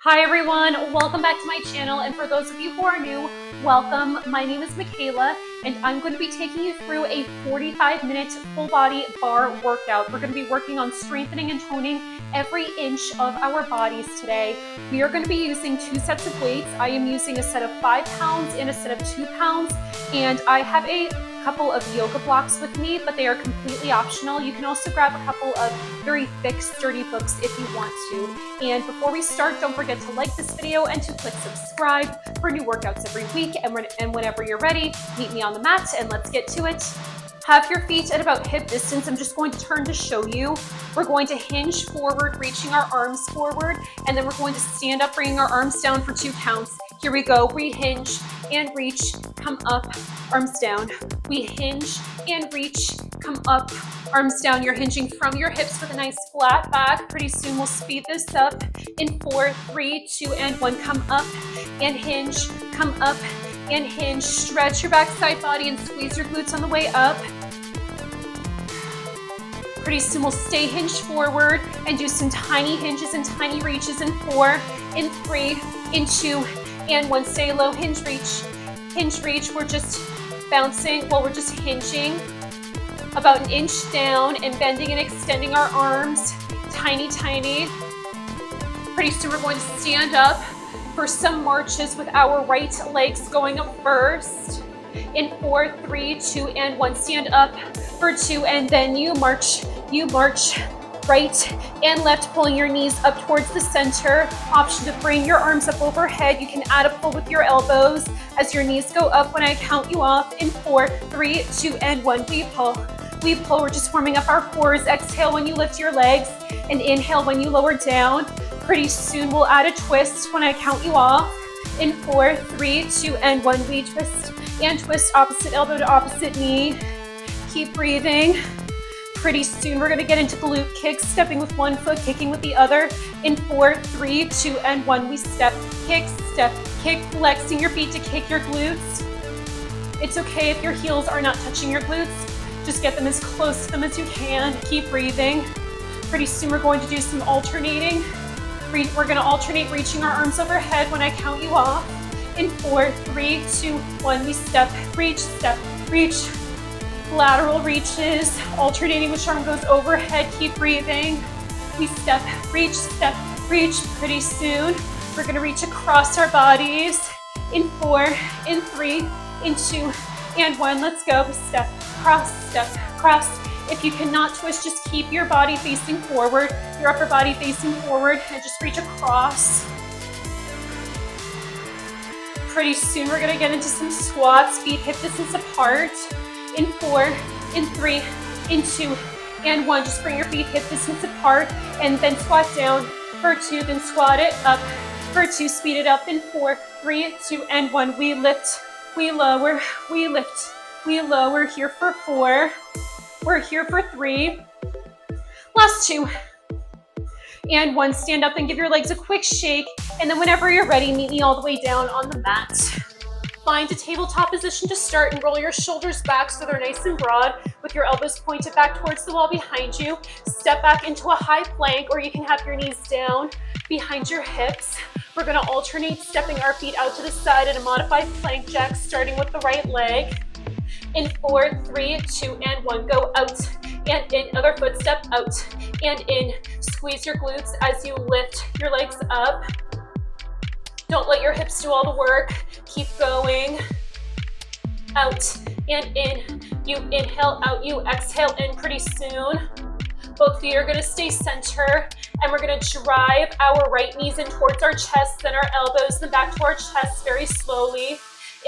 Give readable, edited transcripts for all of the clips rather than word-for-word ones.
Hi everyone, welcome back to my channel, and for those of you who are new, welcome. My name is Michaela and I'm going to be taking you through a 45-minute full body bar workout. We're going to be working on strengthening and toning every inch of our bodies today. We are going to be using 2 sets of weights. I am using a set of 5 pounds and a set of 2 pounds, and I have a couple of yoga blocks with me, but they are completely optional. You can also grab a couple of very thick, sturdy books if you want to. And before we start, don't forget to like this video and to click subscribe for new workouts every week. And whenever you're ready, meet me on the mat and let's get to it. Have your feet at about hip distance. I'm just going to turn to show you. We're going to hinge forward, reaching our arms forward, and then we're going to stand up, bringing our arms down for 2 counts. Here we go. We hinge and reach, come up, arms down. We hinge and reach, come up, arms down. You're hinging from your hips with a nice flat back. Pretty soon we'll speed this up in 4, 3, 2, and 1. Come up and hinge, come up and hinge. Stretch your backside body and squeeze your glutes on the way up. Pretty soon we'll stay hinged forward and do some tiny hinges and tiny reaches in 4, in 3, in 2, and 1. Stay low, hinge reach. Hinge reach, we're just bouncing, we're just hinging about 1 inch down and bending and extending our arms. Tiny, tiny. Pretty soon we're going to stand up for some marches with our right legs going up first. In 4, 3, 2, and 1. Stand up for 2, and then you march right and left, pulling your knees up towards the center. Option to bring your arms up overhead. You can add a pull with your elbows as your knees go up when I count you off. In 4, 3, 2, and 1. We pull. We pull. We're just warming up our cores. Exhale when you lift your legs, and inhale when you lower down. Pretty soon we'll add a twist when I count you off. In 4, 3, 2, and 1. We twist and twist, opposite elbow to opposite knee. Keep breathing. Pretty soon we're going to get into glute kicks, stepping with one foot, kicking with the other. In 4, 3, 2, and 1. We step, kick, flexing your feet to kick your glutes. It's okay if your heels are not touching your glutes. Just get them as close to them as you can. Keep breathing. Pretty soon we're going to do some alternating. We're going to alternate reaching our arms overhead when I count you off. In 4, 3, 2, 1. We step, reach, lateral reaches, alternating which arm goes overhead. Keep breathing. We step, reach. Pretty soon we're going to reach across our bodies. In 4, in 3, in 2, and 1. Let's go. Step, cross. If you cannot twist, just keep your body facing forward, your upper body facing forward, and just reach across. Pretty soon we're going to get into some squats, feet hip distance apart. In 4, in 3, in 2, and 1. Just bring your feet hip distance apart and then squat down for 2, then squat it up for 2. Speed it up in 4, 3, 2, and 1. We lift, we lower, we lift, we lower. Here for 4. We're here for 3. Last 2. And 1. Stand up and give your legs a quick shake. And then whenever you're ready, meet me all the way down on the mat. Find a tabletop position to start and roll your shoulders back so they're nice and broad with your elbows pointed back towards the wall behind you. Step back into a high plank, or you can have your knees down behind your hips. We're going to alternate stepping our feet out to the side in a modified plank jack, starting with the right leg. In 4, 3, 2, and 1. Go out and in. Other foot step out and in. Squeeze your glutes as you lift your legs up. Don't let your hips do all the work. Keep going. Out and in. You inhale out, you exhale in. Pretty soon both feet are going to stay center, and we're going to drive our right knees in towards our chest, then our elbows, then back to our chest very slowly.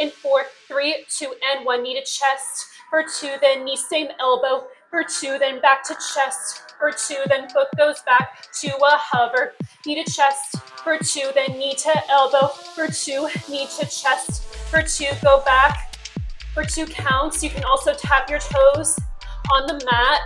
In 4, 3, 2, and 1. Knee to chest for 2, then knee same elbow for 2, then back to chest for 2, then foot goes back to a hover. Knee to chest for 2, then knee to elbow for 2, knee to chest for 2. Go back for 2 counts. You can also tap your toes on the mat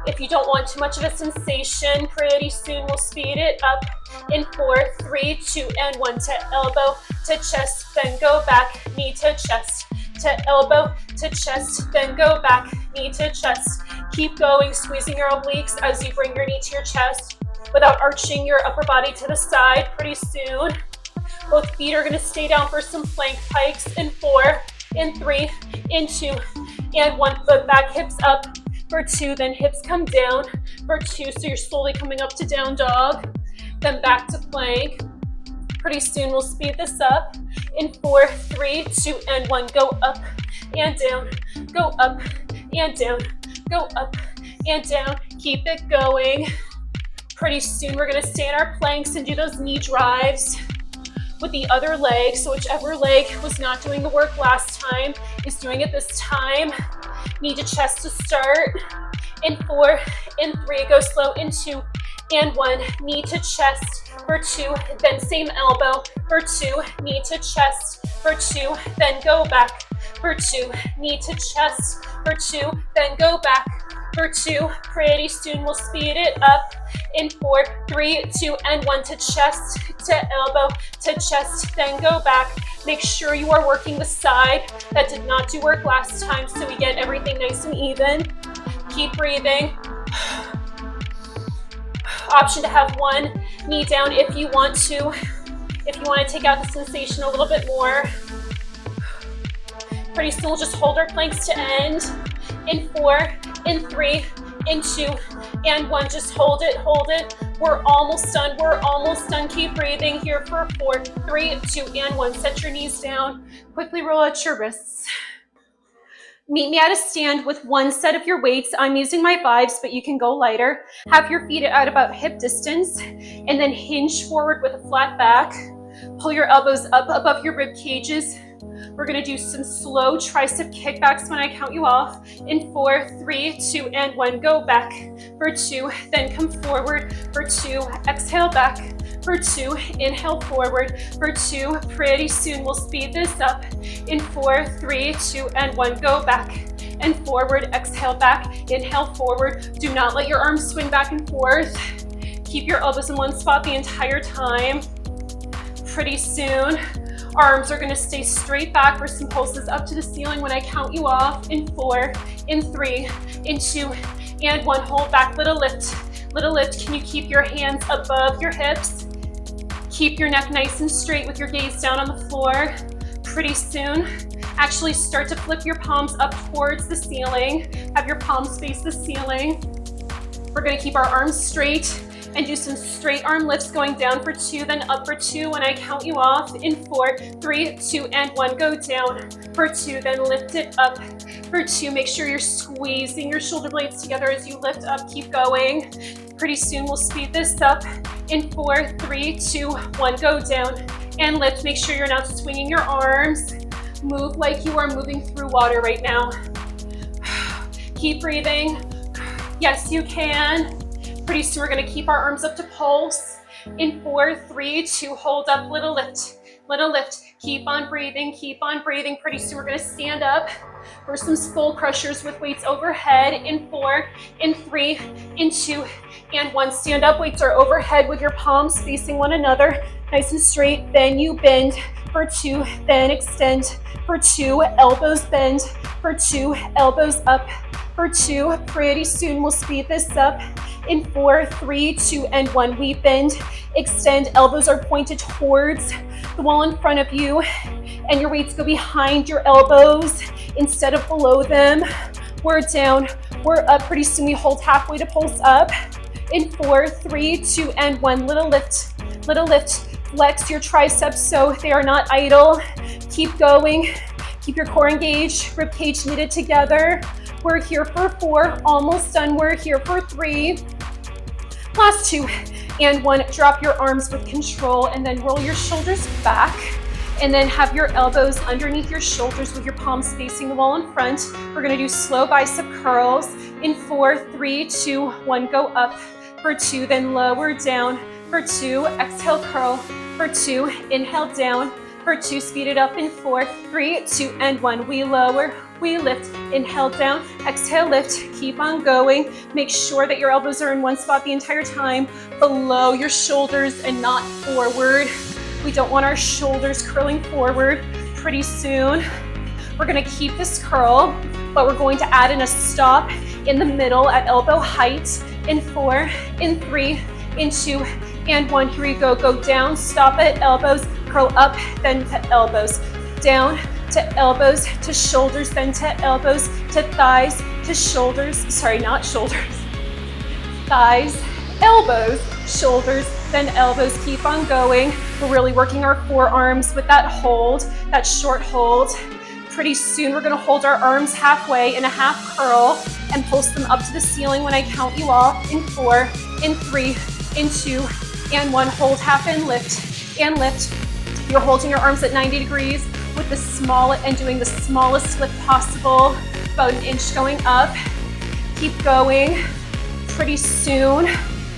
if you don't want too much of a sensation. Pretty soon we'll speed it up. In 4, 3, 2, and 1. To elbow, to chest, then go back, knee to chest, to elbow, to chest, then go back, knee to chest. Keep going, squeezing your obliques as you bring your knee to your chest. without arching your upper body to the side. Pretty soon, both feet are gonna stay down for some plank pikes in 4, in 3, in 2, and 1. Foot back, hips up for 2, then hips come down for 2. So you're slowly coming up to down dog, then back to plank. Pretty soon we'll speed this up in 4, 3, 2, and 1. Go up and down, go up and down, go up and down. Keep it going. Pretty soon we're gonna stay in our planks and do those knee drives with the other leg. So whichever leg was not doing the work last time is doing it this time. Knee to chest to start. In 4, in 3, go slow in 2, and 1. Knee to chest for 2, then same elbow for 2, knee to chest for 2, then go back for 2, knee to chest for 2, then go back for 2. Pretty soon we'll speed it up in 4, 3, 2, and 1 to chest, to elbow, to chest, then go back. Make sure you are working the side that did not do work last time so we get everything nice and even. Keep breathing. Option to have one knee down if you want to. If you want to take out the sensation a little bit more. Pretty soon we'll just hold our planks to end. In 4, in 3, in 2, and 1. Just hold it, hold it. We're almost done, we're almost done. Keep breathing here for 4, 3, 2, and 1. Set your knees down. Quickly roll out your wrists. Meet me at a stand with one set of your weights. I'm using my 5s, but you can go lighter. Have your feet at about hip distance, and then hinge forward with a flat back. Pull your elbows up above your rib cages. We're gonna do some slow tricep kickbacks when I count you off. In 4, 3, 2, and 1. Go back for 2, then come forward for 2. Exhale back for 2. Inhale forward for 2. Pretty soon we'll speed this up. In 4, 3, 2, and 1. Go back and forward. Exhale back. Inhale forward. Do not let your arms swing back and forth. Keep your elbows in one spot the entire time. Pretty soon, arms are gonna stay straight back for some pulses up to the ceiling when I count you off. In 4, in 3, in 2, and 1. Hold back, little lift, little lift. Can you keep your hands above your hips? Keep your neck nice and straight with your gaze down on the floor. Pretty soon, actually start to flip your palms up towards the ceiling. Have your palms face the ceiling. We're gonna keep our arms straight and do some straight arm lifts going down for 2, then up for 2 when I count you off. In 4, 3, 2, and 1. Go down for 2, then lift it up for 2. Make sure you're squeezing your shoulder blades together as you lift up. Keep going. Pretty soon we'll speed this up. In 4, 3, 2, 1. Go down and lift. Make sure you're not swinging your arms. Move like you are moving through water right now. Keep breathing. Yes, you can. Pretty soon we're gonna keep our arms up to pulse. In 4, 3, 2, hold up, little lift, little lift. Keep on breathing, keep on breathing. Pretty soon we're gonna stand up for some skull crushers with weights overhead. In 4, in 3, in 2, and 1. Stand up, weights are overhead with your palms facing one another, nice and straight. Then you bend for 2, then extend for 2, elbows bend for 2, elbows up for 2. Pretty soon we'll speed this up. In 4, 3, 2, and 1. We bend, extend, elbows are pointed towards the wall in front of you, and your weights go behind your elbows instead of below them. We're down, we're up. Pretty soon we hold halfway to pulse up. In 4, 3, 2, and 1. Little lift, little lift. Flex your triceps so they are not idle. Keep going. Keep your core engaged, rib cage knitted together. We're here for 4, almost done. We're here for 3. Last 2 and 1. Drop your arms with control and then roll your shoulders back. And then have your elbows underneath your shoulders with your palms facing the wall in front. We're gonna do slow bicep curls. In 4, 3, 2, 1. Go up for 2, then lower down for 2. Exhale, curl for 2. Inhale, down for 2. Speed it up in 4, 3, 2, and 1. We lower, we lift. Inhale, down. Exhale, lift. Keep on going. Make sure that your elbows are in one spot the entire time, below your shoulders and not forward. We don't want our shoulders curling forward. Pretty soon, we're gonna keep this curl, but we're going to add in a stop in the middle at elbow height. In 4, in 3, in 2, and 1. Here we go. Go down, stop at elbows, curl up, then to elbows. Down to elbows, to shoulders, then to elbows, to thighs, to shoulders. Sorry, not shoulders. Thighs, elbows, shoulders, then elbows. Keep on going. We're really working our forearms with that hold, that short hold. Pretty soon we're gonna hold our arms halfway in a half curl and pulse them up to the ceiling when I count you off in 4, in 3, in 2, and 1. Hold half and lift, and lift. You're holding your arms at 90 degrees with the smallest and doing the smallest lift possible, about an inch going up. Keep going. Pretty soon,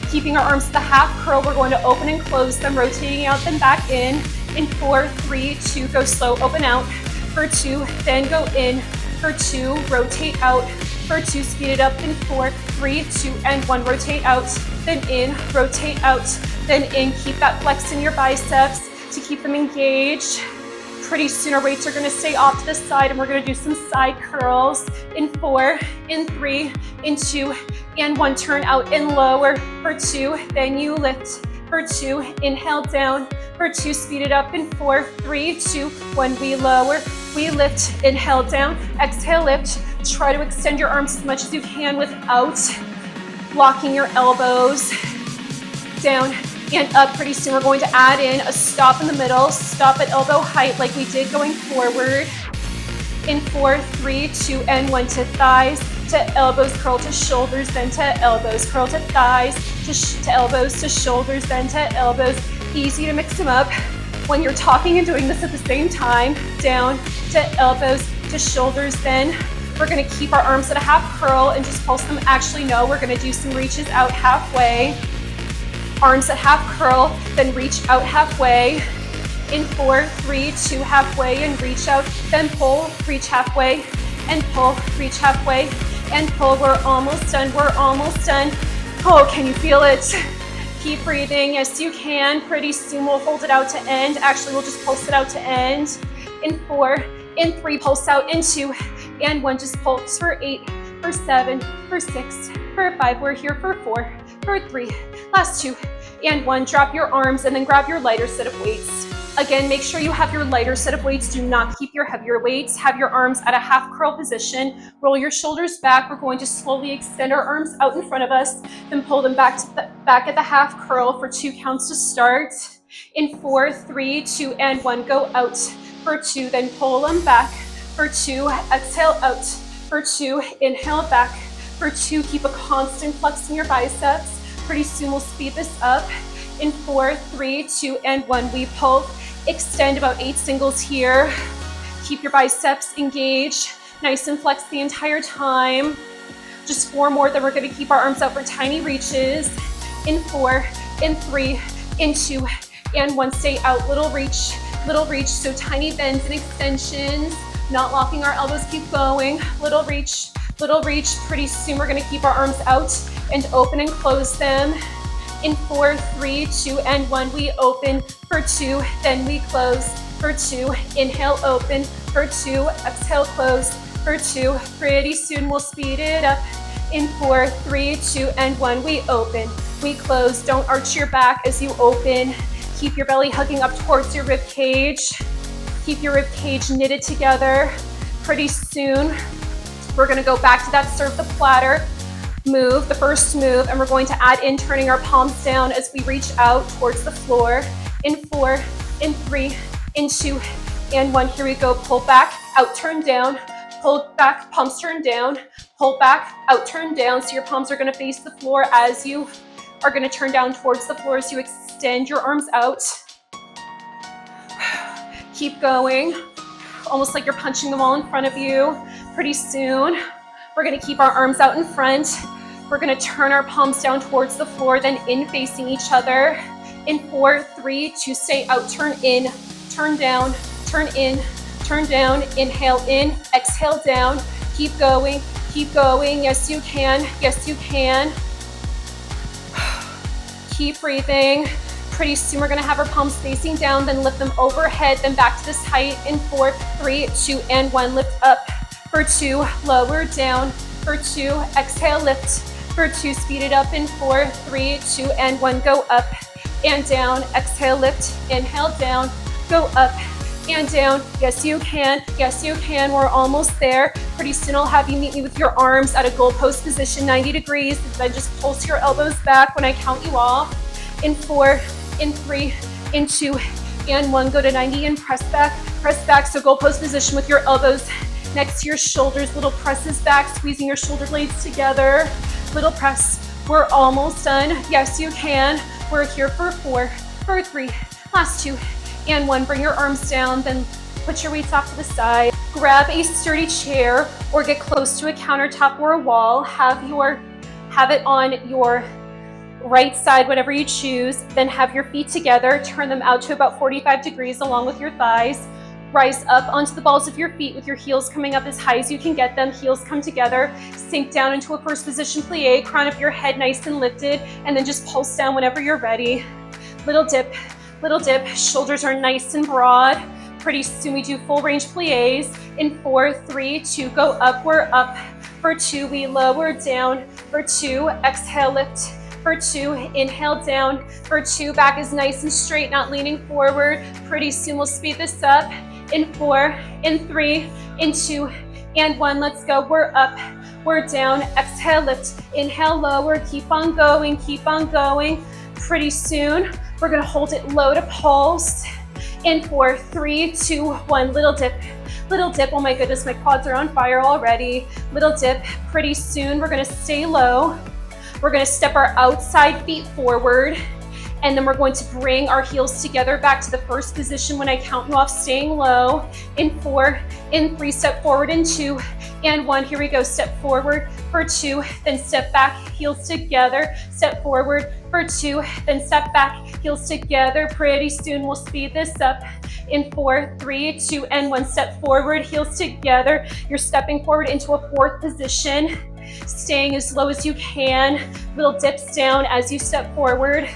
keeping our arms at the half curl, we're going to open and close them, rotating out, then back in 4, 3, 2, go slow, open out, for 2, then go in, for 2, rotate out, for 2, speed it up, in 4, 3, 2, and 1, rotate out, then in, rotate out, then in. Keep that flex in your biceps to keep them engaged. Pretty soon our weights are gonna stay off to the side and we're gonna do some side curls in 4, in 3, in 2, and 1. Turn out and lower for 2, then you lift for 2, inhale down for 2, speed it up in 4, 3, 2, 1. We lower, we lift, inhale down, exhale, lift. Try to extend your arms as much as you can without blocking your elbows. Down and up. Pretty soon we're going to add in a stop in the middle, stop at elbow height like we did going forward. In 4, 3, 2, and 1, to thighs, to elbows, curl to shoulders, then to elbows, curl to thighs, to elbows, to shoulders, then to elbows. Easy to mix them up when you're talking and doing this at the same time. Down to elbows, to shoulders, then we're gonna keep our arms at a half curl and just pulse them. Actually, no, we're gonna do some reaches out halfway. Arms at half curl, then reach out halfway. In 4, 3, 2, halfway, and reach out, then pull, reach halfway, and pull, reach halfway, and pull. We're almost done, we're almost done. Oh, can you feel it? Keep breathing, yes you can. Pretty soon we'll hold it out to end. Actually, we'll just pulse it out to end. In 4, in 3, pulse out in 2, and 1, just pulse for 8, for 7, for 6, for 5, we're here for 4, for 3, last 2, and 1. Drop your arms and then grab your lighter set of weights. Again, make sure you have your lighter set of weights. Do not keep your heavier weights. Have your arms at a half curl position. Roll your shoulders back. We're going to slowly extend our arms out in front of us, then pull them back at the half curl for 2 counts to start. In 4, 3, 2, and 1, go out for 2, then pull them back for 2, exhale out for 2, inhale back for 2. Keep a constant flex in your biceps. Pretty soon we'll speed this up. In 4, 3, 2, and 1, we pull, extend about 8 singles here. Keep your biceps engaged, nice and flexed the entire time. Just 4 more, then we're gonna keep our arms out for tiny reaches. In 4, in 3, in 2, and 1, stay out, little reach, so tiny bends and extensions, not locking our elbows, keep going, little reach. Pretty soon we're gonna keep our arms out and open and close them. In 4, 3, 2, and 1, we open for 2, then we close for 2. Inhale, open for 2, exhale, close for 2. Pretty soon we'll speed it up. In 4, 3, 2, and 1, we open, we close. Don't arch your back as you open. Keep your belly hugging up towards your rib cage. Keep your rib cage knitted together. Pretty soon we're gonna go back to that serve the platter move, the first move, and we're going to add in turning our palms down as we reach out towards the floor. In 4, in 3, in 2, and 1, here we go. Pull back, out, turn down, pull back, palms turn down, pull back, out, turn down. So your palms are gonna face the floor as you are gonna turn down towards the floor as you extend your arms out. Keep going, almost like you're punching the wall in front of you. Pretty soon, we're gonna keep our arms out in front. We're gonna turn our palms down towards the floor, then in facing each other. In 4, 3, 2, stay out, turn in, turn down, turn in, turn down, inhale in, exhale down. Keep going, yes you can, yes you can. Keep breathing. Pretty soon we're gonna have our palms facing down, then lift them overhead, then back to this height. In 4, 3, 2, and 1, lift up for 2, lower down for 2, exhale, lift, for 2, speed it up in 4, 3, 2, and 1, go up and down, exhale, lift, inhale, down, go up and down. Yes, you can. Yes, you can. We're almost there. Pretty soon I'll have you meet me with your arms at a goalpost position, 90 degrees. Then just pulse your elbows back when I count you off. In 4, in 3, in 2, and 1. Go to 90 and press back. Press back. So goalpost position with your elbows next to your shoulders. Little presses back, squeezing your shoulder blades together. Little press. We're almost done. Yes, you can. We're here for 4, for 3, last 2, and 1. Bring your arms down, then put your weights off to the side. Grab a sturdy chair or get close to a countertop or a wall. Have it on your right side, whatever you choose. Then have your feet together. Turn them out to about 45 degrees along with your thighs. Rise up onto the balls of your feet with your heels coming up as high as you can get them. Heels come together. Sink down into a first position plie. Crown of your head nice and lifted. And then just pulse down whenever you're ready. Little dip, little dip. Shoulders are nice and broad. Pretty soon we do full range plies. In 4, 3, 2, go up. We're up. For 2, we lower down. For 2, exhale, lift. For 2, inhale down. For 2, back is nice and straight, not leaning forward. Pretty soon we'll speed this up. In 4, in 3, in 2, and 1. Let's go. We're up. We're down. Exhale, lift. Inhale, lower. Keep on going. Keep on going. Pretty soon we're going to hold it low to pulse. In 4, 3, 2, 1. Little dip. Little dip. Oh my goodness, my quads are on fire already. Little dip. Pretty soon we're going to stay low. We're going to step our outside feet forward, and then we're going to bring our heels together back to the first position when I count you off, staying low. In 4, in 3, step forward in 2, and 1. Here we go. Step forward for 2, then step back, heels together. Step forward for 2, then step back, heels together. Pretty soon we'll speed this up. In 4, 3, 2, and 1. Step forward, heels together. You're stepping forward into a fourth position, staying as low as you can. Little dips down as you step forward.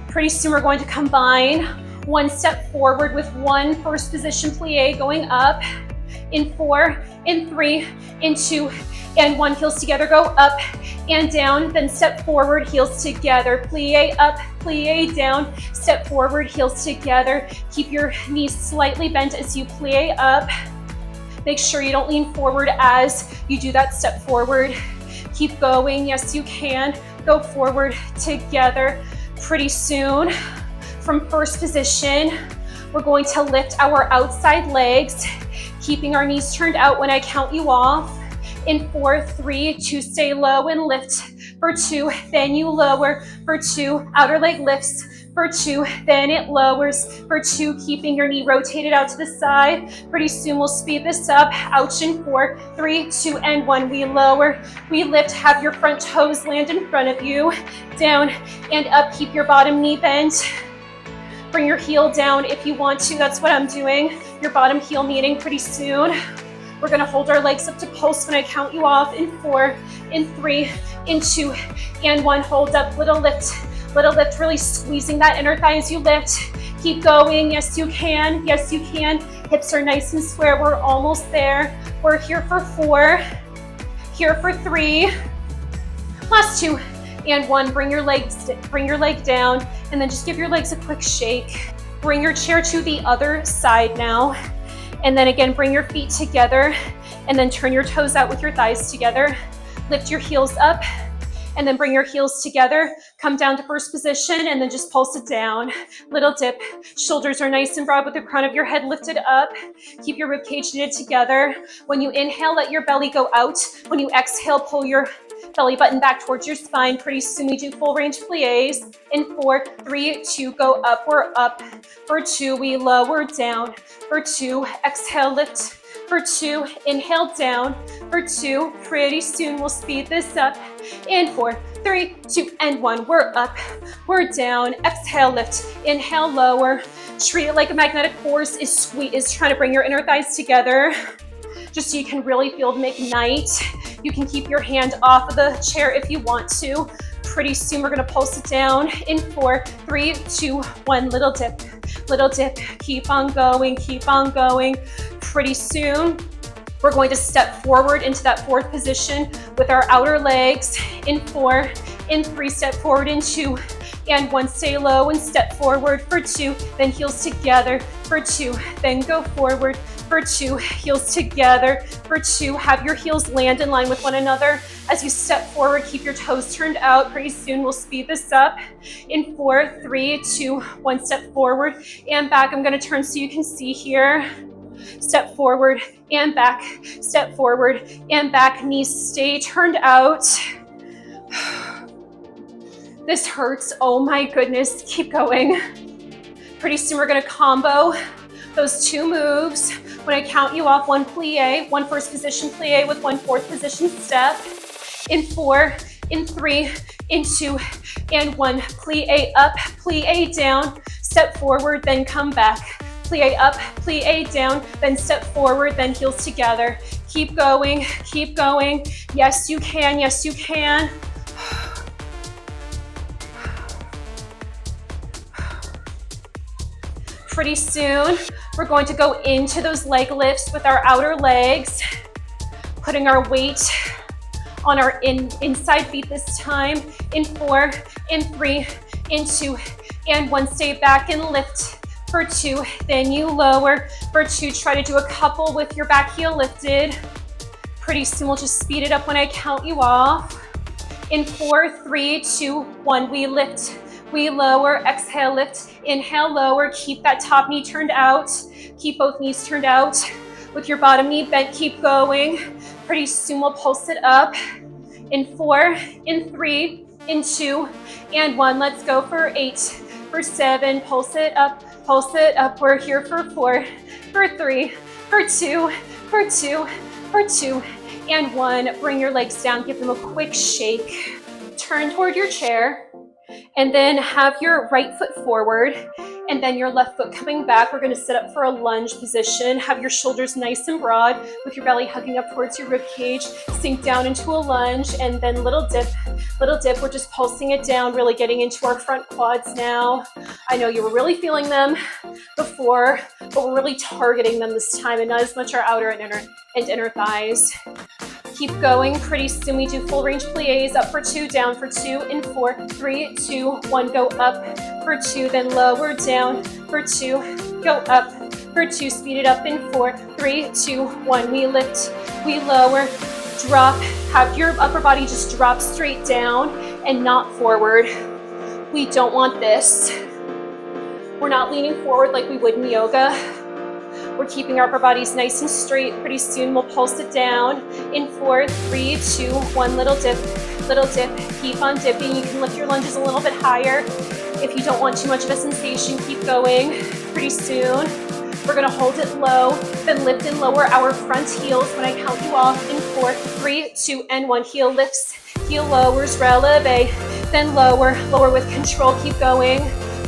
Pretty soon we're going to combine 1 step forward with 1 first position plie going up. In 4, in 3, in 2, and 1. Heels together, go up and down. Then step forward, heels together. Plie up, plie down. Step forward, heels together. Keep your knees slightly bent as you plie up. Make sure you don't lean forward as you do that step forward. Keep going. Yes, you can. Go forward together. Pretty soon, from first position, we're going to lift our outside legs, keeping our knees turned out when I count you off. In 4, 3, 2, stay low and lift. For 2, then you lower. For 2, outer leg lifts. For 2, then it lowers. For 2, keeping your knee rotated out to the side. Pretty soon we'll speed this up. Ouch. In 4, 3, 2, and 1. We lower, we lift. Have your front toes land in front of you. Down and up. Keep your bottom knee bent. Bring your heel down if you want to. That's what I'm doing. Your bottom heel meeting pretty soon. We're gonna hold our legs up to pulse when I count you off. In 4, in 3, in 2, and 1. Hold up, little lift, really squeezing that inner thigh as you lift. Keep going. Yes, you can. Yes, you can. Hips are nice and square. We're almost there. We're here for 4, here for 3, last 2, and 1. Bring your leg down, and then just give your legs a quick shake. Bring your chair to the other side now. And then again, bring your feet together, and then turn your toes out with your thighs together. Lift your heels up, and then bring your heels together. Come down to first position, and then just pulse it down. Little dip. Shoulders are nice and broad with the crown of your head lifted up. Keep your ribcage knitted together. When you inhale, let your belly go out. When you exhale, pull your belly button back towards your spine. Pretty soon we do full range plies. In 4, 3, 2, go up. We're up. For 2, we lower down. For 2, exhale, lift. For 2, inhale down. For 2, pretty soon we'll speed this up. In 4, 3, 2, and 1. We're up. We're down. Exhale, lift. Inhale, lower. Treat it like a magnetic force is trying to bring your inner thighs together, just so you can really feel them ignite. You can keep your hand off of the chair if you want to. Pretty soon we're gonna pulse it down. In 4, 3, 2, 1. Little dip, keep on going, keep on going. Pretty soon We're going to step forward into that fourth position with our outer legs in 4, in 3, step forward in 2, and 1, stay low and step forward for 2, then heels together for 2, then go forward for 2, heels together for 2. Have your heels land in line with one another. As you step forward, keep your toes turned out. Pretty soon we'll speed this up in 4, 3, 2, 1, step forward and back. I'm going to turn so you can see here. Step forward and back, step forward and back, knees stay turned out. This hurts, oh my goodness, keep going. Pretty soon we're gonna combo those 2 moves. When I count you off, 1 plie, 1 first position plie with 1 fourth position step. In 4, in 3, in 2, and 1, plie up, plie down, step forward, then come back. Plie up, plie down, then step forward, then heels together. Keep going, keep going. Yes, you can, yes, you can. Pretty soon, we're going to go into those leg lifts with our outer legs, putting our weight on our inside feet this time. In 4, in 3, in 2, and 1, stay back and lift. For 2, then you lower. For 2, try to do a couple with your back heel lifted. Pretty soon we'll just speed it up when I count you off. In 4, 3, 2, 1, we lift, we lower, exhale, lift, inhale, lower, keep that top knee turned out, keep both knees turned out. With your bottom knee bent, keep going. Pretty soon we'll pulse it up. In 4, in 3, in 2, and 1, let's go for 8, for 7, pulse it up, we're here for 4, for 3, for 2, for 2, for 2, and 1. Bring your legs down, give them a quick shake. Turn toward your chair, and then have your right foot forward, and then your left foot coming back. We're gonna sit up for a lunge position. Have your shoulders nice and broad with your belly hugging up towards your rib cage. Sink down into a lunge, and then little dip, little dip. We're just pulsing it down, really getting into our front quads now. I know you were really feeling them before, but we're really targeting them this time, and not as much our outer and inner thighs. Keep going. Pretty soon we do full range plies. Up for 2, down for 2, in 4, 3, 2, 1, go up for 2, then lower, down for 2, go up for 2, speed it up in 4, 3, 2, 1, we lift, we lower, drop. Have your upper body just drop straight down and not forward. We don't want this. We're not leaning forward like we would in yoga. We're keeping our upper bodies nice and straight. Pretty soon we'll pulse it down in 4, 3, 2, 1, little dip, keep on dipping. You can lift your lunges a little bit higher. If you don't want too much of a sensation, keep going. Pretty soon, we're gonna hold it low, then lift and lower our front heels when I count you off in 4, 3, 2, and 1. Heel lifts, heel lowers, releve, then lower, lower with control, keep going.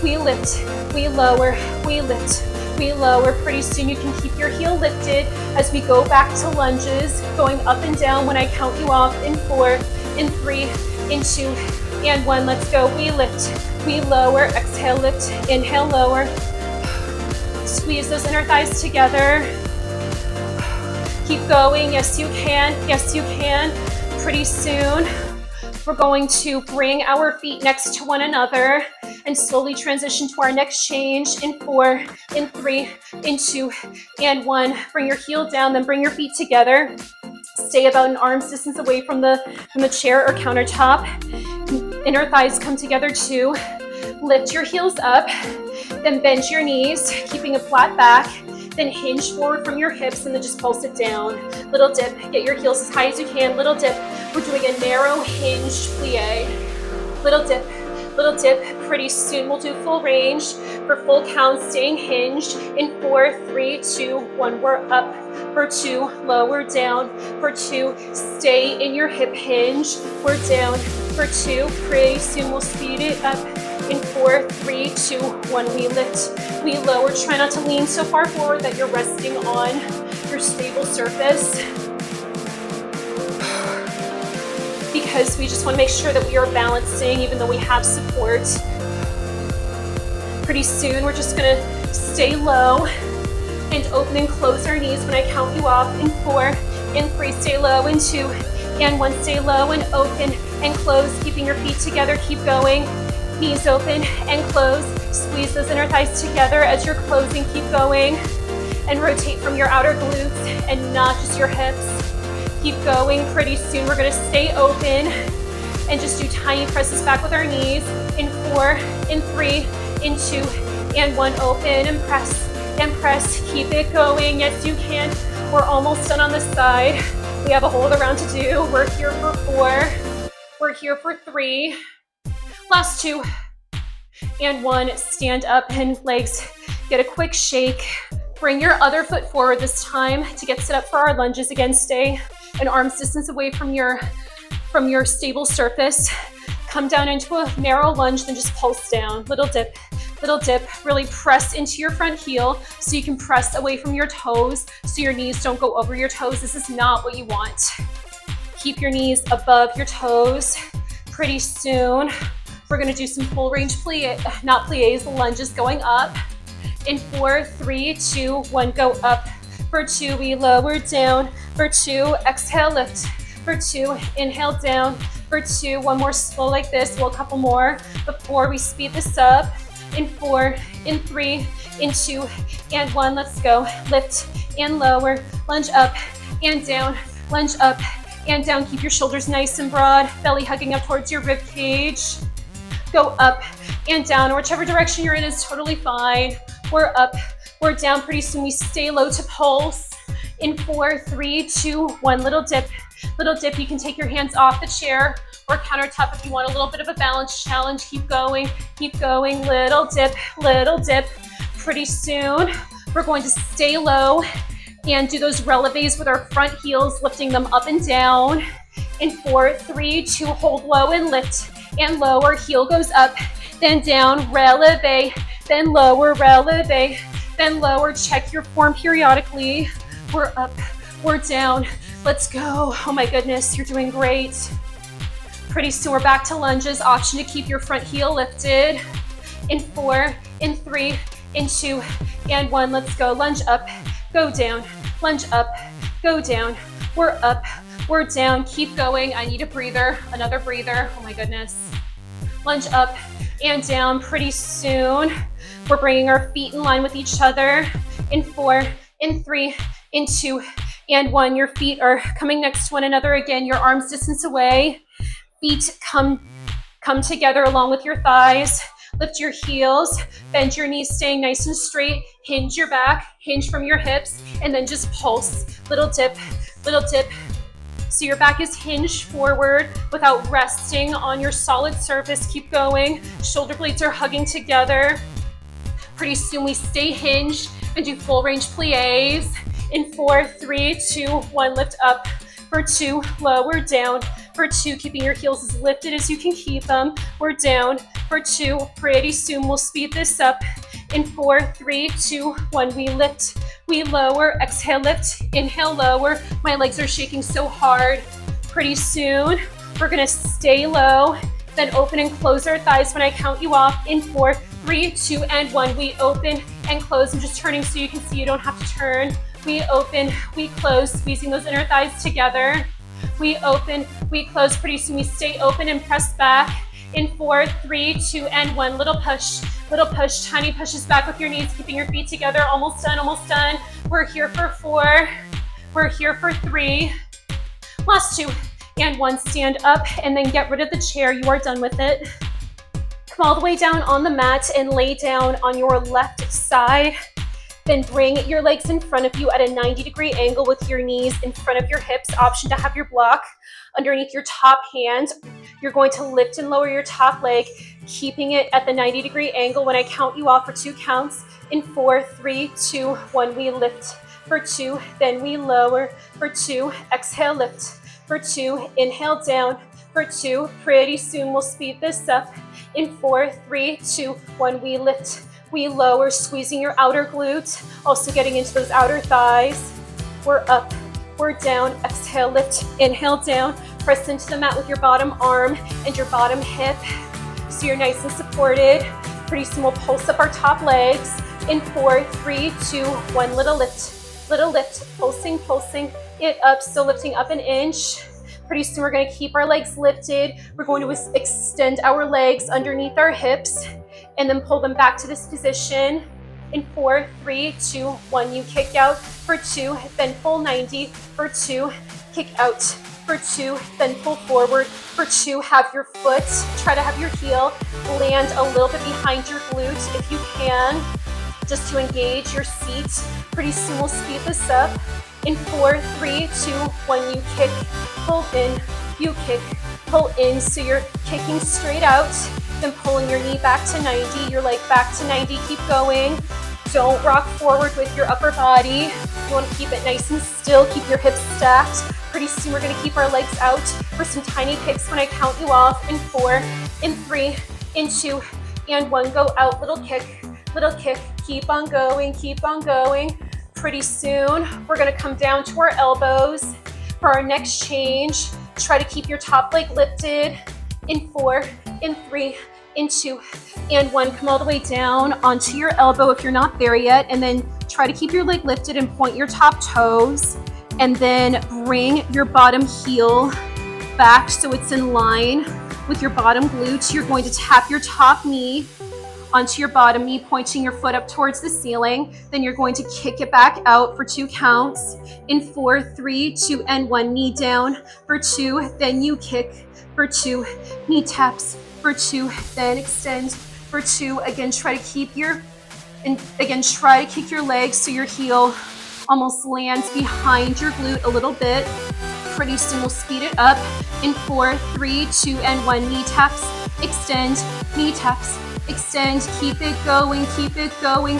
We lift, we lower, we lift, we lower. Pretty soon you can keep your heel lifted as we go back to lunges, going up and down when I count you off in 4, in 3, in 2, and 1. Let's go. We lift, we lower, exhale, lift, inhale, lower. Squeeze those inner thighs together. Keep going. Yes, you can. Yes, you can. Pretty soon, we're going to bring our feet next to one another and slowly transition to our next change in 4, in 3, in 2, and 1. Bring your heel down, then bring your feet together. Stay about an arm's distance away from the chair or countertop. Inner thighs come together too. Lift your heels up, then bend your knees, keeping a flat back. Then hinge forward from your hips and then just pulse it down. Little dip, get your heels as high as you can. Little dip, we're doing a narrow hinged plie. Little dip, little dip. Pretty soon we'll do full range. For full count, staying hinged. In 4, 3, 2, 1, we're up. For 2, lower, down. For 2, stay in your hip hinge. We're down. For 2, pretty soon we'll speed it up. In 4, 3, 2, 1, we lift, we lower. Try not to lean so far forward that you're resting on your stable surface, because we just want to make sure that we are balancing even though we have support. Pretty soon we're just going to stay low, and open and close our knees when I count you off. In 4, in 3, stay low. In 2, and 1, stay low and open and close, keeping your feet together. Keep going. Knees open and close. Squeeze those inner thighs together as you're closing. Keep going. And rotate from your outer glutes and not just your hips. Keep going. Pretty soon we're gonna stay open and just do tiny presses back with our knees. In 4, in 3, in 2, and 1, open and press and press. Keep it going. Yes, you can. We're almost done on this side. We have a whole other round to do. We're here for 4. We're here for 3. Last 2. And 1, stand up and legs. Get a quick shake. Bring your other foot forward this time to get set up for our lunges. Again, stay an arm's distance away from your stable surface. Come down into a narrow lunge, then just pulse down. Little dip, little dip. Really press into your front heel so you can press away from your toes so your knees don't go over your toes. This is not what you want. Keep your knees above your toes. Pretty soon, we're gonna do some full range lunges going up. In 4, 3, 2, 1, go up. For 2, we lower down. For 2, exhale, lift. For 2, inhale down. For 2, one more slow like this. Well, a couple more before we speed this up. In 4, in 3, in 2, and 1, let's go. Lift and lower, lunge up and down, lunge up and down. Keep your shoulders nice and broad, belly hugging up towards your rib cage. Go up and down, or whichever direction you're in is totally fine. We're up, we're down. Pretty soon we stay low to pulse. In 4, 3, 2, 1, little dip. Little dip, you can take your hands off the chair or countertop if you want a little bit of a balance challenge. Keep going, little dip, little dip. Pretty soon, we're going to stay low and do those releves with our front heels, lifting them up and down. In 4, 3, 2, hold low and lift and lower. Heel goes up, then down, releve, then lower, releve, then lower. Check your form periodically. We're up, we're down. Let's go. Oh my goodness, you're doing great. Pretty soon we're back to lunges. Option to keep your front heel lifted. In 4, in 3, in 2, and 1, let's go. Lunge up, go down, lunge up, go down. We're up, we're down. Keep going. I need a breather, another breather. Oh my goodness. Lunge up and down. Pretty soon we're bringing our feet in line with each other. In 4, in 3, in 2, and 1. Your feet are coming next to one another. Again, your arms distance away. Feet come together along with your thighs. Lift your heels, bend your knees, staying nice and straight. Hinge your back, hinge from your hips, and then just pulse. Little dip, little dip. So your back is hinged forward without resting on your solid surface. Keep going. Shoulder blades are hugging together. Pretty soon we stay hinged and do full range plies. In 4, 3, 2, 1, lift up. For 2, lower down. For 2, keeping your heels as lifted as you can keep them. We're down. For 2, pretty soon we'll speed this up. In 4, 3, 2, 1, we lift, we lower, exhale, lift, inhale, lower. My legs are shaking so hard. Pretty soon we're gonna stay low, then open and close our thighs when I count you off. In 4, 3, 2, and 1, we open and close. I'm just turning so you can see, you don't have to turn. We open, we close, squeezing those inner thighs together. We open, we close. Pretty soon we stay open and press back. In 4, 3, 2, and 1, little push, tiny pushes back with your knees, keeping your feet together. Almost done, almost done. We're here for 4, we're here for 3. Last 2, and 1, stand up and then get rid of the chair. You are done with it. Come all the way down on the mat and lay down on your left side. Then bring your legs in front of you at a 90-degree angle with your knees in front of your hips. Option to have your block underneath your top hand. You're going to lift and lower your top leg, keeping it at the 90-degree angle when I count you off for 2 counts. In 4, 3, 2, 1, we lift. For 2, then we lower. For 2, exhale, lift. For 2, inhale down. For 2, pretty soon we'll speed this up. In 4, 3, 2, 1, we lift. We lower, squeezing your outer glutes, also getting into those outer thighs. We're up, we're down, exhale, lift, inhale down, press into the mat with your bottom arm and your bottom hip so you're nice and supported. Pretty soon we'll pulse up our top legs, In 4, 3, 2, 1, little lift, pulsing, pulsing it up, still lifting up an inch. Pretty soon we're gonna keep our legs lifted. We're going to extend our legs underneath our hips and then pull them back to this position. In 4, 3, 2, 1, you kick out. For 2, then pull 90. For 2, kick out. For 2, then pull forward. For 2, have your foot, try to have your heel land a little bit behind your glute if you can, just to engage your seat. Pretty soon we'll speed this up. In 4, 3, 2, 1, you kick, pull in, you kick, pull in. So you're kicking straight out, then pulling your knee back to 90, your leg back to 90, keep going. Don't rock forward with your upper body. You want to keep it nice and still, keep your hips stacked. Pretty soon we're gonna keep our legs out for some tiny kicks when I count you off. In 4, in 3, in 2, and 1, go out, little kick, keep on going, keep on going. Pretty soon, we're gonna come down to our elbows for our next change. Try to keep your top leg lifted. In 4, in 3, in 2, and 1, come all the way down onto your elbow if you're not there yet, and then try to keep your leg lifted and point your top toes, and then bring your bottom heel back so it's in line with your bottom glute. You're going to tap your top knee onto your bottom knee, pointing your foot up towards the ceiling. Then you're going to kick it back out for 2 counts. In 4, 3, 2, and 1, knee down. For 2, then you kick. For 2, knee taps. For 2, then extend. For 2, again, try to kick your legs so your heel almost lands behind your glute a little bit. Pretty soon we'll speed it up. In 4, 3, 2, and 1, knee taps, extend, knee taps, extend, keep it going,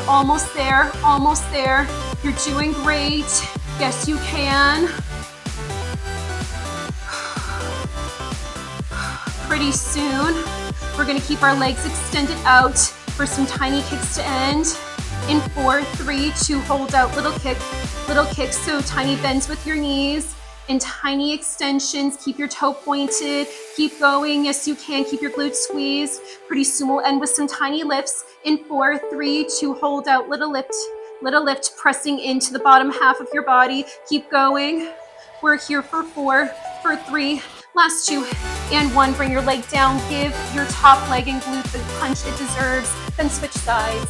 almost there, almost there. You're doing great. Yes, you can. Pretty soon, we're gonna keep our legs extended out for some tiny kicks to end. In 4, 3, 2, hold out, little kick, so tiny bends with your knees and tiny extensions. Keep your toe pointed, keep going. Yes, you can, keep your glutes squeezed. Pretty soon we'll end with some tiny lifts. In 4, 3, 2, hold out, little lift, pressing into the bottom half of your body. Keep going. We're here for 4, for 3, last 2, and 1. Bring your leg down, give your top leg and glute the punch it deserves, then switch sides.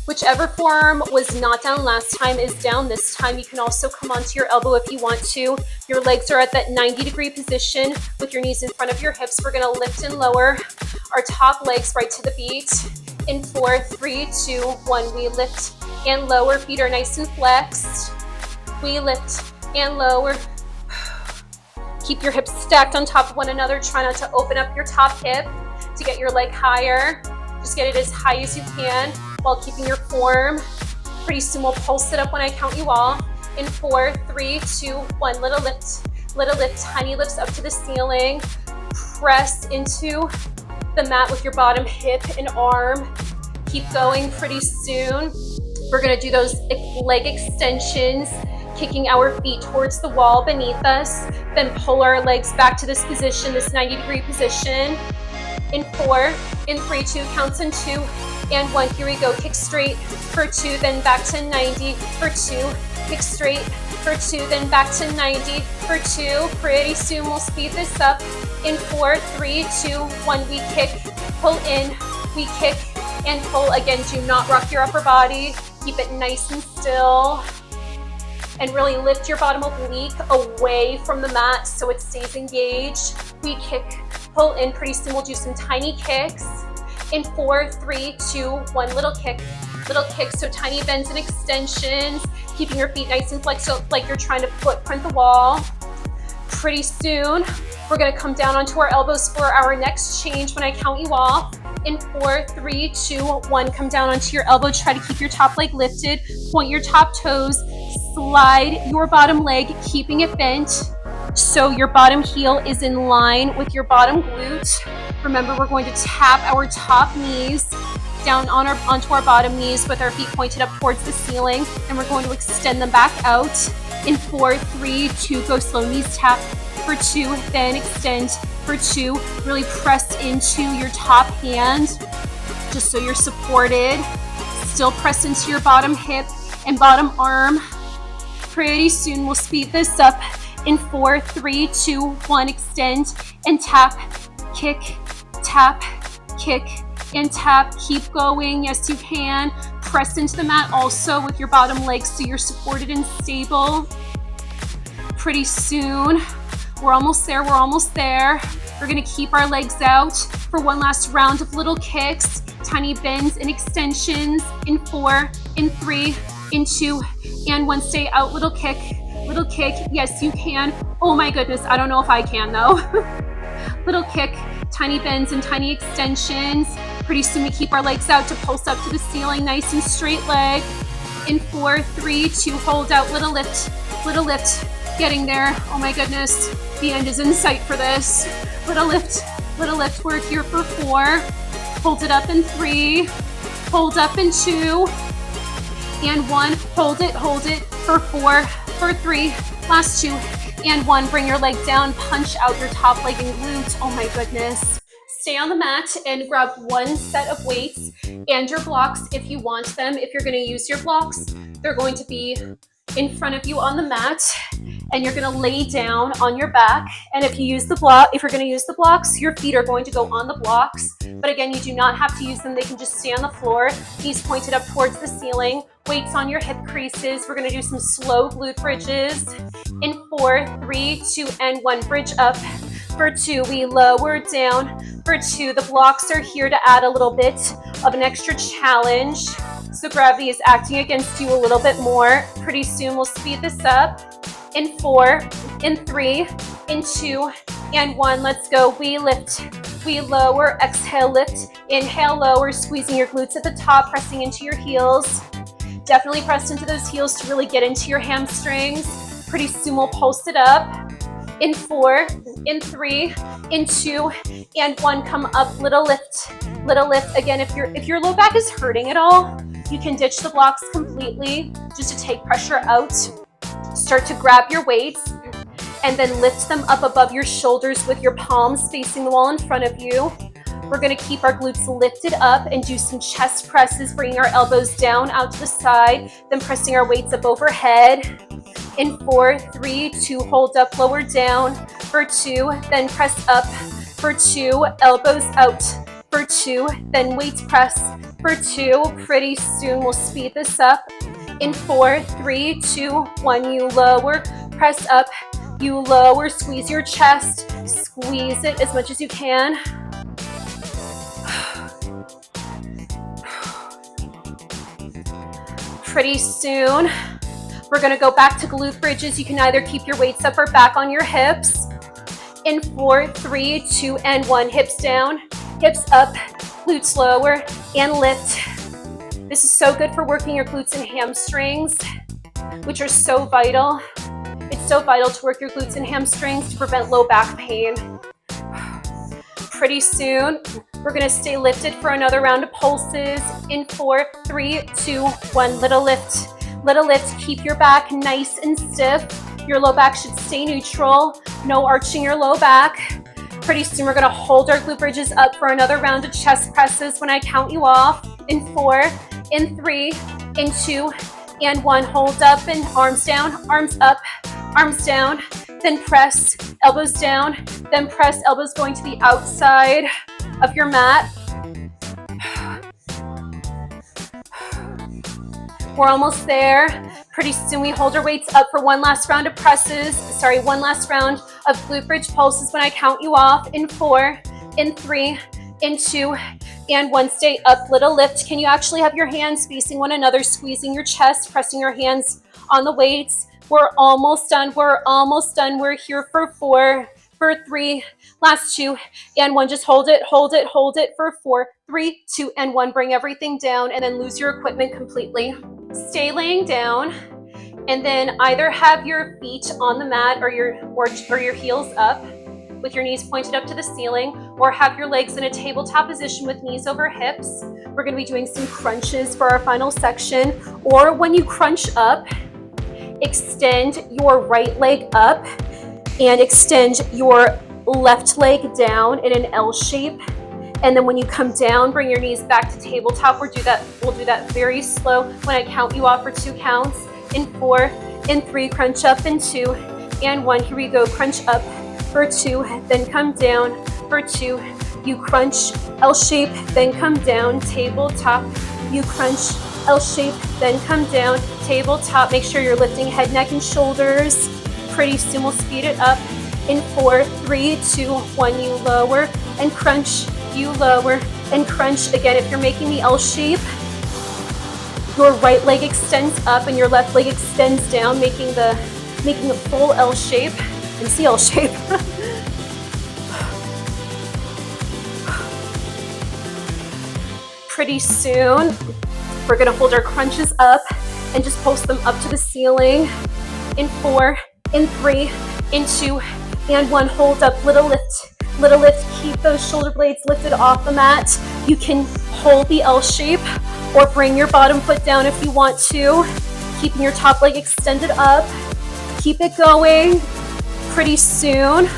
Whichever form was not down last time is down this time. You can also come onto your elbow if you want to. Your legs are at that 90-degree position with your knees in front of your hips. We're gonna lift and lower our top legs right to the beat. In 4, 3, 2, 1, we lift and lower. Feet are nice and flexed. We lift and lower. Keep your hips stacked on top of one another. Try not to open up your top hip to get your leg higher. Just get it as high as you can while keeping your form. Pretty soon we'll pulse it up when I count you off. In 4, 3, 2, 1, little lift, tiny lifts up to the ceiling. Press into the mat with your bottom hip and arm. Keep going. Pretty soon we're gonna do those leg extensions, kicking our feet towards the wall beneath us, then pull our legs back to this position, this 90-degree position. In 4, in 3, 2, counts in 2, and 1, here we go. Kick straight for 2, then back to 90 for 2, kick straight for 2, then back to 90 for 2. Pretty soon we'll speed this up. In 4, 3, 2, 1, we kick, pull in, we kick, and pull. Again, do not rock your upper body. Keep it nice and still. And really lift your bottom oblique away from the mat so it stays engaged. We kick, pull in. Pretty soon we'll do some tiny kicks. In 4, 3, 2, 1, little kick, so tiny bends and extensions, keeping your feet nice and flexed like you're trying to footprint the wall. Pretty soon, we're gonna come down onto our elbows for our next change when I count you off. In 4, 3, 2, 1, come down onto your elbow, try to keep your top leg lifted, point your top toes, slide your bottom leg, keeping it bent so your bottom heel is in line with your bottom glute. Remember, we're going to tap our top knees down onto our bottom knees with our feet pointed up towards the ceiling, and we're going to extend them back out. In 4, 3, 2, go slow, knees tap. For 2, then extend, for 2. Really press into your top hand, just so you're supported. Still press into your bottom hip and bottom arm. Pretty soon we'll speed this up in 4, 3, 2, 1. Extend and tap, kick, tap, kick, and tap. Keep going. Yes, you can. Press into the mat also with your bottom leg so you're supported and stable. Pretty soon, we're almost there, we're almost there. We're gonna keep our legs out for one last round of little kicks, tiny bends and extensions in 4, in 3, in 2, and 1. Stay out, little kick, little kick. Yes, you can. Oh my goodness, I don't know if I can though. Little kick, tiny bends and tiny extensions. Pretty soon we keep our legs out to pulse up to the ceiling, nice and straight leg. In 4, 3, 2, hold out, little lift, getting there. Oh my goodness, the end is in sight for this. Little lift, we're here for 4. Hold it up in 3, hold up in 2, and 1. Hold it for 4, for 3, last 2, and 1. Bring your leg down, punch out your top leg and glute. Oh my goodness. Stay on the mat and grab 1 set of weights and your blocks if you want them. If you're going to use your blocks, they're going to be in front of you on the mat, and you're going to lay down on your back. And if you're going to use the blocks, your feet are going to go on the blocks. But again, you do not have to use them. They can just stay on the floor, knees pointed up towards the ceiling, weights on your hip creases. We're going to do some slow glute bridges in 4, 3, 2, and 1. Bridge up. For 2, we lower down. For 2, the blocks are here to add a little bit of an extra challenge. So gravity is acting against you a little bit more. Pretty soon we'll speed this up. In 4, in 3, in 2, and 1. Let's go. We lift, we lower, exhale, lift, inhale, lower, squeezing your glutes at the top, pressing into your heels. Definitely press into those heels to really get into your hamstrings. Pretty soon we'll pulse it up. In 4, in 3, in 2, and 1. Come up, little lift, little lift. Again, if your low back is hurting at all, you can ditch the blocks completely just to take pressure out. Start to grab your weights and then lift them up above your shoulders with your palms facing the wall in front of you. We're going to keep our glutes lifted up and do some chest presses, bringing our elbows down out to the side, then pressing our weights up overhead. In 4, 3, 2, hold up, lower down. For 2, then press up. For 2, elbows out. For 2, then weights press. For 2, pretty soon we'll speed this up. In 4, 3, 2, 1, you lower, press up, you lower, squeeze your chest, squeeze it as much as you can. Pretty soon, we're gonna go back to glute bridges. You can either keep your weights up or back on your hips. In 4, 3, 2, and 1. Hips down, hips up, glutes lower, and lift. This is so good for working your glutes and hamstrings, which are so vital. It's so vital to work your glutes and hamstrings to prevent low back pain. Pretty soon, we're gonna stay lifted for another round of pulses. In 4, 3, 2, 1. Little lift. Little lift, keep your back nice and stiff. Your low back should stay neutral. No arching your low back. Pretty soon we're gonna hold our glute bridges up for another round of chest presses when I count you off. In 4, in 3, in 2, and 1. Hold up and arms down, arms up, arms down. Then press, elbows down, then press, elbows going to the outside of your mat. We're almost there. Pretty soon we hold our weights up for one last round of one last round of glute bridge pulses when I count you off. In 4, in 3, in 2, and 1. Stay up, little lift. Can you actually have your hands facing one another, squeezing your chest, pressing your hands on the weights? We're almost done. We're almost done. We're here for 4, for 3, last 2, and 1. Just hold it, hold it, hold it for 4, 3, 2, and 1. Bring everything down and then lose your equipment completely. Stay laying down and then either have your feet on the mat or your heels up with your knees pointed up to the ceiling, or have your legs in a tabletop position with knees over hips. We're going to be doing some crunches for our final section. Or when you crunch up, extend your right leg up and extend your left leg down in an L shape. And then when you come down, bring your knees back to tabletop. We'll do that very slow. When I count you off for 2 counts, in 4, in 3, crunch up in 2, and 1. Here we go, crunch up for 2, then come down for 2. You crunch L shape, then come down, tabletop. You crunch L shape, then come down, tabletop. Make sure you're lifting head, neck, and shoulders. Pretty soon we'll speed it up. In 4, 3, 2, 1, you lower and crunch, you lower and crunch. Again, if you're making the L shape, your right leg extends up and your left leg extends down, making a full L shape and C L shape. Pretty soon, we're gonna hold our crunches up and just post them up to the ceiling. In 4, in 3, in 2, and 1. Hold up, little lift, little lift. Keep those shoulder blades lifted off the mat. You can hold the L shape or bring your bottom foot down if you want to, keeping your top leg extended up. Keep it going. Pretty soon,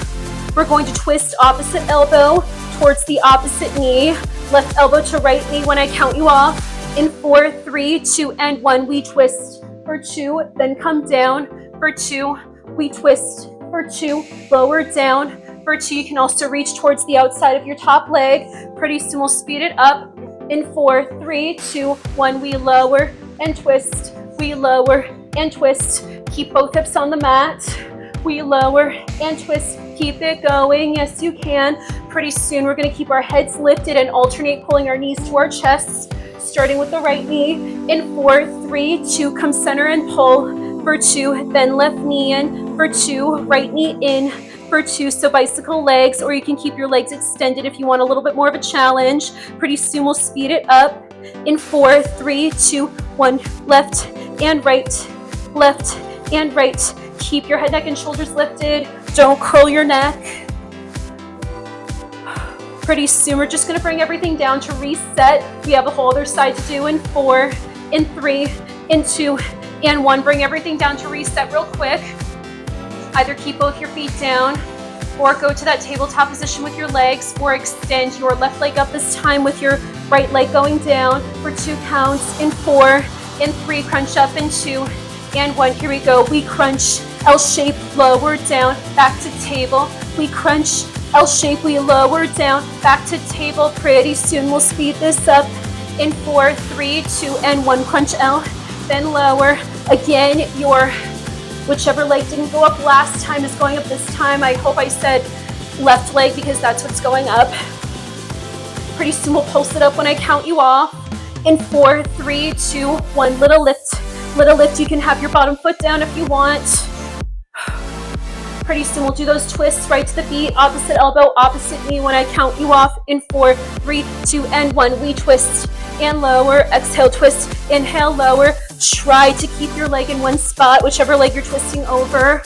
we're going to twist opposite elbow towards the opposite knee. Left elbow to right knee when I count you off. In 4, 3, 2, and 1, we twist for 2, then come down for 2. We twist for 2, lower down for 2. You can also reach towards the outside of your top leg. Pretty soon we'll speed it up. In 4, 3, 2, 1, we lower and twist. We lower and twist. Keep both hips on the mat. We lower and twist. Keep it going. Yes, you can. Pretty soon we're going to keep our heads lifted and alternate pulling our knees to our chests, starting with the right knee. In 4, 3, 2, come center and pull for 2, then left knee in for 2, right knee in for 2. So bicycle legs, or you can keep your legs extended if you want a little bit more of a challenge. Pretty soon we'll speed it up. In 4, 3, 2, 1, left and right, left and right. Keep your head, neck, and shoulders lifted. Don't curl your neck. Pretty soon we're just gonna bring everything down to reset. We have a whole other side to do. In 4, in 3, in 2, and 1. Bring everything down to reset real quick. Either keep both your feet down or go to that tabletop position with your legs, or extend your left leg up this time with your right leg going down for 2 counts. In 4, in 3, crunch up in 2, and 1. Here we go. We crunch L shape, lower down, back to table. We crunch L shape, we lower down, back to table. Pretty soon we'll speed this up. In 4, 3, 2, and 1, crunch L, then lower. Again, your whichever leg didn't go up last time is going up this time. I hope I said left leg because that's what's going up. Pretty soon we'll pulse it up when I count you off. In 4, 3, 2, 1, little lift. Little lift. You can have your bottom foot down if you want. Pretty soon we'll do those twists right to the beat, opposite elbow, opposite knee when I count you off. In 4, 3, 2, and 1, we twist and lower. Exhale, twist, inhale, lower. Try to keep your leg in one spot, whichever leg you're twisting over.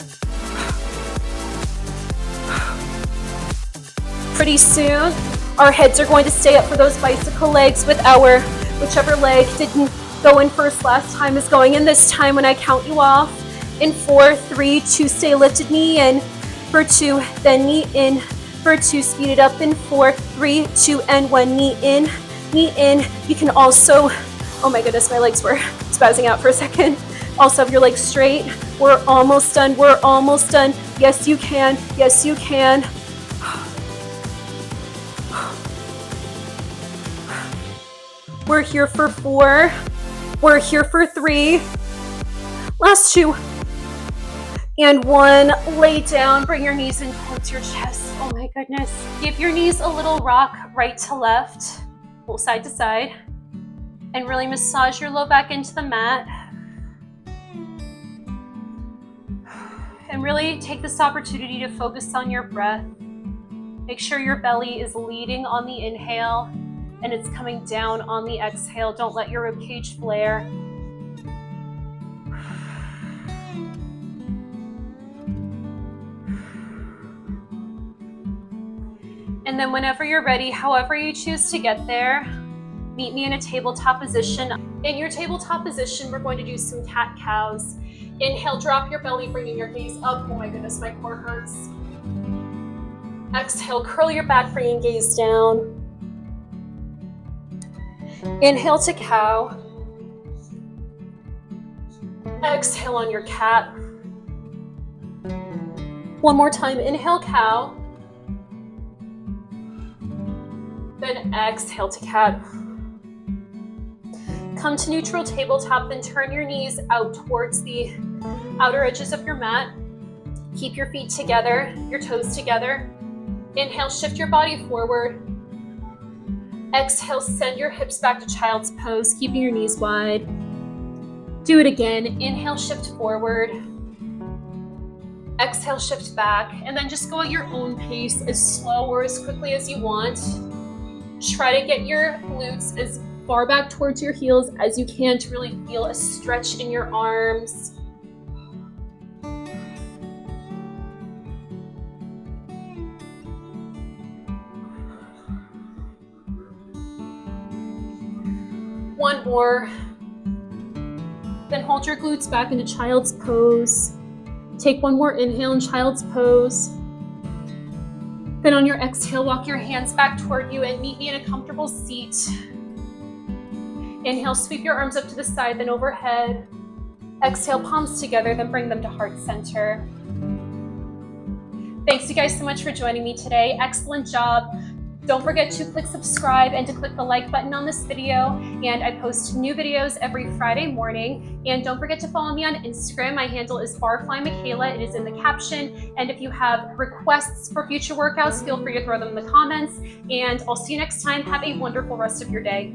Pretty soon, our heads are going to stay up for those bicycle legs with our whichever leg didn't go in first last time is going in this time when I count you off. In 4, 3, 2, stay lifted, knee in for 2, then knee in for 2, speed it up. In 4, 3, 2, and 1, knee in, knee in. You can also, oh my goodness, my legs were spazzing out for a second. Also have your legs straight. We're almost done, we're almost done. Yes, you can, yes, you can. We're here for 4, we're here for 3, last 2, and 1. Lay down, bring your knees in towards your chest. Oh my goodness. Give your knees a little rock right to left, pull side to side, and really massage your low back into the mat. And really take this opportunity to focus on your breath. Make sure your belly is leading on the inhale and it's coming down on the exhale. Don't let your ribcage flare. And then whenever you're ready, however you choose to get there, meet me in a tabletop position. In your tabletop position, we're going to do some cat-cows. Inhale, drop your belly, bringing your gaze up. Oh my goodness, my core hurts. Exhale, curl your back, bringing gaze down. Inhale to cow. Exhale on your cat. One more time, inhale cow. Then exhale to cat. Come to neutral tabletop, then turn your knees out towards the outer edges of your mat. Keep your feet together, your toes together. Inhale, shift your body forward. Exhale, send your hips back to child's pose, keeping your knees wide. Do it again. Inhale, shift forward. Exhale, shift back, and then just go at your own pace, as slow or as quickly as you want. Try to get your glutes as far back towards your heels as you can to really feel a stretch in your arms. One more. Then hold your glutes back into child's pose. Take one more inhale in child's pose. Then on your exhale, walk your hands back toward you and meet me in a comfortable seat. Inhale, sweep your arms up to the side, then overhead. Exhale, palms together, then bring them to heart center. Thanks you guys so much for joining me today. Excellent job. Don't forget to click subscribe and to click the like button on this video. And I post new videos every Friday morning. And don't forget to follow me on Instagram. My handle is barflymichaela. It is in the caption. And if you have requests for future workouts, feel free to throw them in the comments. And I'll see you next time. Have a wonderful rest of your day.